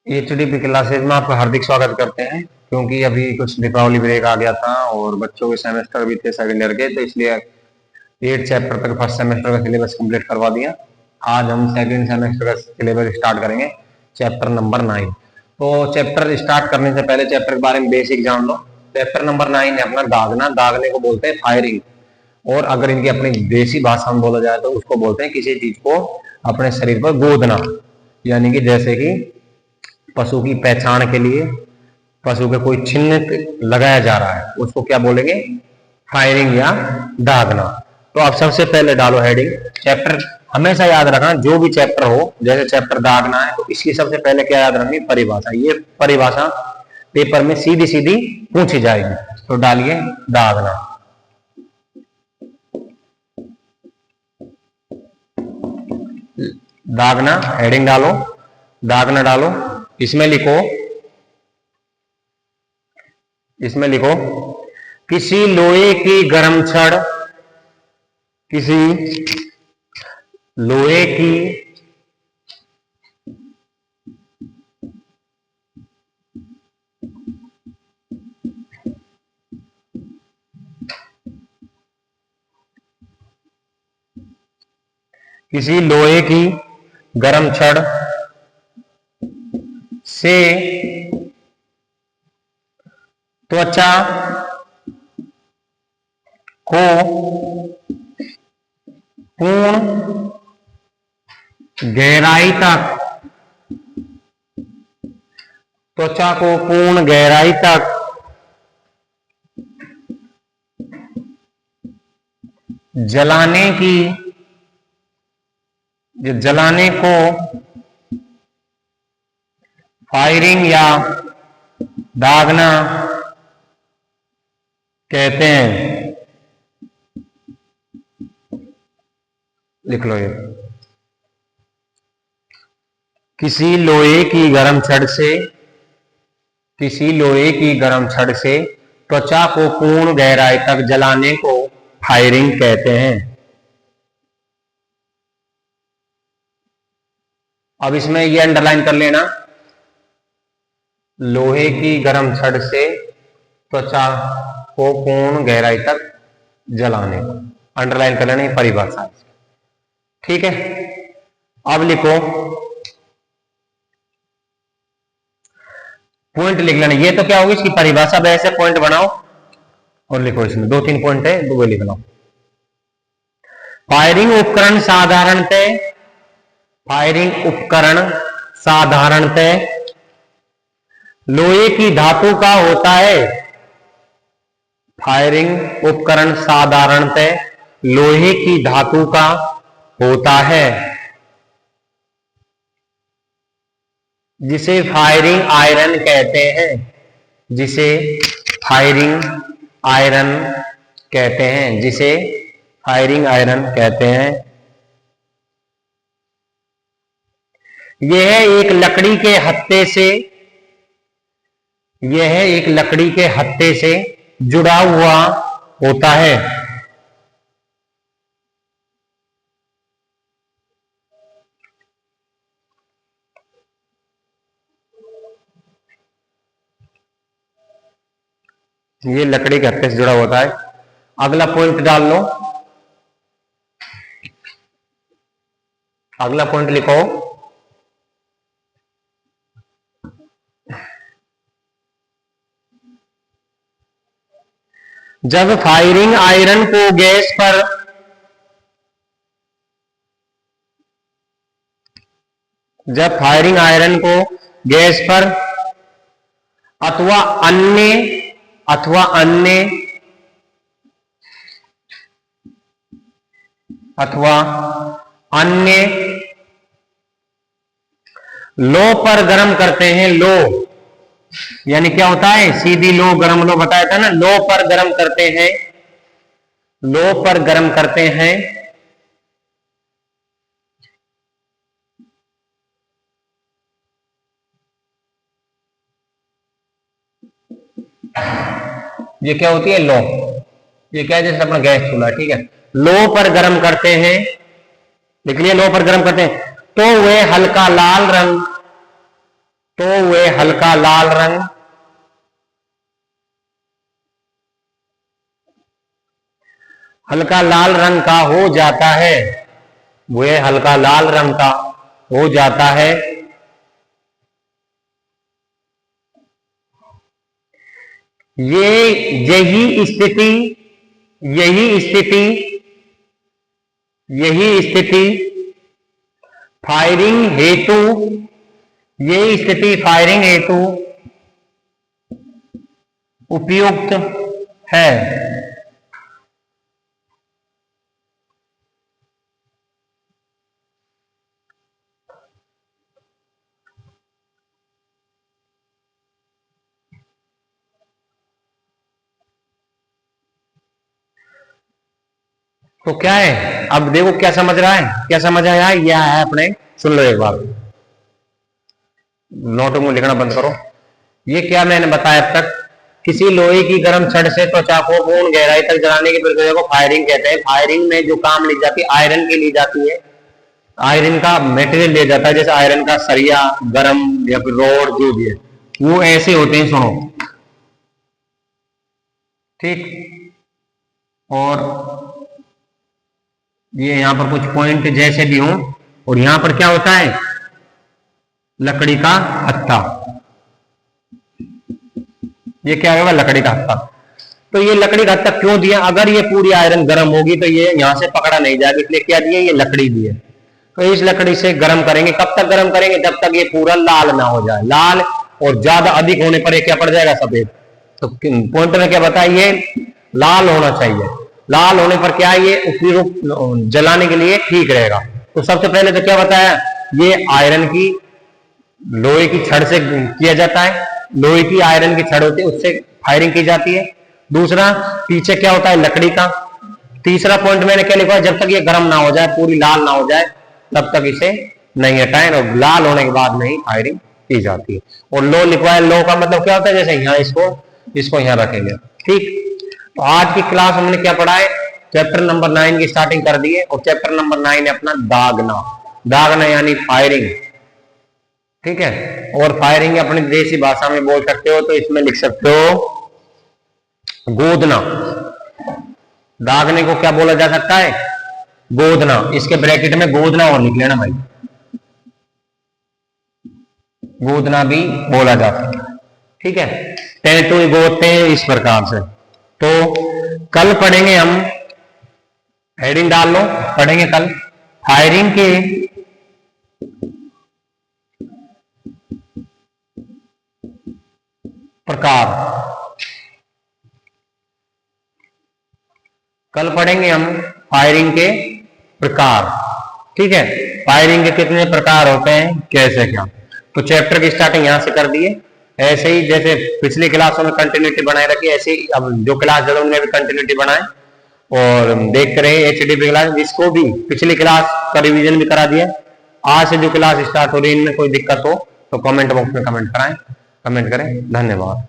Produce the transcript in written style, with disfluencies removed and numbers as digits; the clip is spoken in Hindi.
एचडीपी क्लासेज में आपका हार्दिक स्वागत करते हैं। क्योंकि अभी कुछ दीपावली ब्रेक आ गया था और बच्चों के सेमेस्टर भी थे सेकेंड ईयर के, तो इसलिए 8 चैप्टर तक फर्स्ट सेमेस्टर का सिलेबस कंप्लीट करवा दिया। आज हम सेकेंड सेमेस्टर का सिलेबस स्टार्ट करेंगे, चैप्टर नंबर 9। तो चैप्टर स्टार्ट करने से पहले चैप्टर के बारे में बेसिक जान लो। चैप्टर नंबर 9 है अपना दागना। दागने को बोलते हैं फायरिंग, और अगर इनकी अपनी देसी भाषा में बोला जाए तो उसको बोलते हैं किसी चीज को अपने शरीर पर गोदना। यानी कि जैसे कि पशु की पहचान के लिए पशु के कोई चिन्ह लगाया जा रहा है, उसको क्या बोलेंगे? फायरिंग या दागना। तो अब सबसे पहले डालो हेडिंग। चैप्टर हमेशा याद रखना, जो भी चैप्टर हो, जैसे चैप्टर दागना है तो इसकी सबसे पहले क्या याद रखनी? परिभाषा। ये परिभाषा पेपर में सीधी सीधी पूछी जाएगी, तो डालिए दागना। दागना हेडिंग डालो, दागना डालो। इसमें लिखो किसी लोहे की गर्म छड़, किसी लोहे की गर्म छड़ से त्वचा को पूर्ण गहराई तक, त्वचा को पूर्ण गहराई तक जलाने को फायरिंग या दागना कहते हैं। लिख लो ये। किसी लोहे की गर्म छड़ से त्वचा को पूर्ण गहराई तक जलाने को फायरिंग कहते हैं। अब इसमें ये अंडरलाइन कर लेना, लोहे की गर्म छड़ से त्वचा को पूर्ण गहराई तक जलाने को अंडरलाइन कर लेना, परिभाषा। ठीक है, अब लिखो पॉइंट लिख लेना। ये तो क्या होगी? इसकी परिभाषा, वैसे पॉइंट बनाओ और लिखो। इसमें 2-3 पॉइंट है, वो लिख लो। फायरिंग उपकरण साधारणतः लोहे की धातु का होता है। फायरिंग उपकरण साधारणतः लोहे की धातु का होता है, जिसे फायरिंग आयरन कहते हैं। जिसे फायरिंग आयरन कहते हैं। यह एक लकड़ी के हत्थे से जुड़ा हुआ होता है। ये लकड़ी के हत्थे से जुड़ा होता है। अगला पॉइंट डाल लो, अगला पॉइंट लिखो। जब फायरिंग आयरन को गैस पर अथवा अन्य लो पर गर्म करते हैं। लो यानी क्या होता है? सीधी लो, गर्म लो बताया था ना। लो पर गर्म करते हैं, ये क्या होती है? लो। ये क्या है? जैसे अपना गैस चूल्हा, ठीक है। लो पर गर्म करते हैं, देख लिया, लो पर गर्म करते हैं तो वे हल्का लाल रंग तो वे हल्का लाल रंग का हो जाता है। वह हल्का लाल रंग का हो जाता है। यही स्थिति फायरिंग हेतु उपयुक्त है। तो क्या है, अब देखो क्या समझ रहा है, क्या समझ आया, यह है अपने, सुन लो एक बार, नोटों में लिखना बंद करो। ये क्या मैंने बताया अब तक, किसी लोहे की गर्म छड़ से त्वचा को पूर्ण गहराई तक जलाने की प्रक्रिया को फायरिंग कहते हैं। फायरिंग में जो काम ली जाती है, आयरन की ली जाती है, आयरन का मटेरियल लिया जाता है, जैसे आयरन का सरिया, गरम या फिर रोड, जो भी है वो ऐसे होते हैं, सुनो ठीक। और ये यहां पर कुछ पॉइंट जैसे भी हो, और यहां पर क्या होता है, लकड़ी का हत्था, ये क्या होगा, लकड़ी का हत्था। तो ये लकड़ी का हत्था क्यों दिया, अगर ये पूरी आयरन गर्म होगी तो ये यहां से पकड़ा नहीं जाएगा, इसलिए क्या दिया, ये लकड़ी दी है। तो इस लकड़ी से गर्म करेंगे, कब तक गर्म करेंगे, जब तक ये पूरा लाल ना हो जाए। लाल और ज्यादा अधिक होने पर ये क्या पड़ जाएगा, सफेद। तो पॉइंट में क्या बताया, ये लाल होना चाहिए। लाल होने पर क्या है, ये उपयुक्त जलाने के लिए ठीक रहेगा। तो सबसे पहले तो क्या बताया, ये आयरन की, लोहे की छड़ से किया जाता है, लोहे की आयरन की छड़ होती है, उससे फायरिंग की जाती है। दूसरा, पीछे क्या होता है, लकड़ी का। तीसरा पॉइंट मैंने क्या लिखा है, जब तक ये गर्म ना हो जाए, पूरी लाल ना हो जाए, तब तक इसे नहीं हटाएं, और लाल होने के बाद नहीं फायरिंग की जाती है। और लो लिखवाए, लो का मतलब क्या होता है, जैसे यहाँ इसको यहाँ रखेंगे, ठीक। तो आज की क्लास हमने क्या पढ़ा है, चैप्टर नंबर 9 की स्टार्टिंग कर दी है, और चैप्टर नंबर 9 है अपना दागना यानी फायरिंग, ठीक है। और फायरिंग अपनी देसी भाषा में बोल सकते हो, तो इसमें लिख सकते हो गोदना। दागने को क्या बोला जा सकता है, गोदना। इसके ब्रैकेट में गोदना और लिख लेना भाई, गोदना भी बोला जाता है, ठीक है। टैटू गोदते हैं इस प्रकार से। तो कल पढ़ेंगे हम, हेडिंग डाल लो, पढ़ेंगे कल फायरिंग के प्रकार। कल पढ़ेंगे हम फायरिंग के प्रकार, ठीक है। फायरिंग के कितने प्रकार होते हैं, कैसे क्या। तो चैप्टर की स्टार्टिंग यहां से कर दिए। ऐसे ही जैसे पिछली क्लासों में कंटिन्यूटी बनाए रखी, ऐसे ही अब जो क्लास चलो उनमें भी कंटिन्यूटी बनाए, और देखते रहे एचडीपी क्लास, जिसको भी पिछली क्लास का रिवीजन भी करा दिया। आज से जो क्लास स्टार्ट हो रही है, इनमें कोई दिक्कत हो तो कमेंट बॉक्स में कमेंट करें। धन्यवाद।